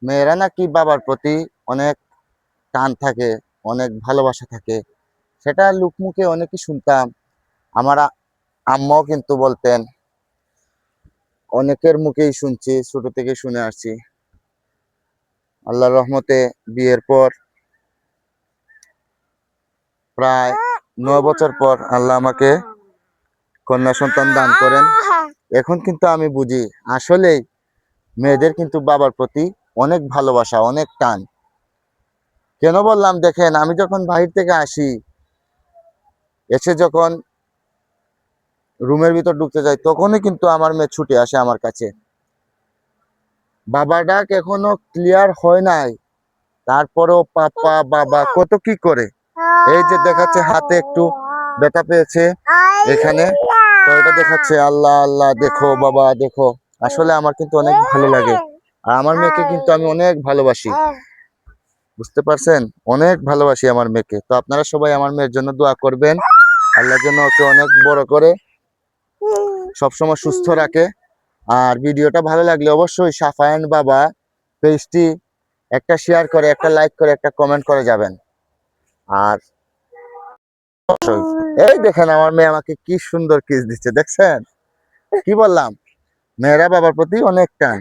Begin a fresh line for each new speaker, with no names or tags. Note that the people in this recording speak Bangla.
মেয়েরা নাকি বাবার প্রতি অনেক টান থাকে, অনেক ভালোবাসা থাকে। সেটা লোকমুখে অনেকই শুনতাম। আমার আম্মাও কিন্তু বলতেন, অনেকের মুখেই শুনছি, ছোট থেকে শুনে আসছি। আল্লাহর রহমতে বিয়ের পর প্রায় 9 বছর পর আল্লাহ আমাকে কন্যা সন্তান দান করেন। এখন কিন্তু আমি বুঝি আসলেই মেয়েদের কিন্তু বাবার প্রতি অনেক ভালোবাসা, অনেক টান। কেন বললাম, দেখেন আমি যখন বাহির থেকে আসি, এসে যখন রুমের ভিতর ঢুকতে যাই, তখনই কিন্তু আমার মেয়ে ছুটে আসে আমার কাছে। বাবা ডাক এখনো ক্লিয়ার হয় নাই, তারপরেও পাপা বাবা কত কি করে। এই যে দেখাচ্ছে হাতে একটু ব্যথা পেয়েছে এখানে, তো এটা দেখাচ্ছে আল্লাহ আল্লাহ দেখো বাবা দেখো। আসলে আমার কিন্তু অনেক ভালো লাগে, আর আমার মেয়েকে কিন্তু আমি অনেক ভালোবাসি। বুঝতে পারছেন, অনেক ভালোবাসি আমার মেয়েকে। তো আপনারা সবাই আমার মেয়ের জন্য দোয়া করবেন, আল্লাহর জন্য ওকে অনেক বড় করে সবসময় সুস্থ রাখে। আর ভিডিওটা ভালো লাগলে অবশ্যই সাফায়ান বাবা পেজটি একটা শেয়ার করে, একটা লাইক করে, একটা কমেন্ট করে যাবেন। আর অবশ্যই এই দেখেন আমার মেয়ে আমাকে কি সুন্দর কিস দিচ্ছে, দেখছেন? কি বললাম, মেয়েরা বাবার প্রতি অনেক টান।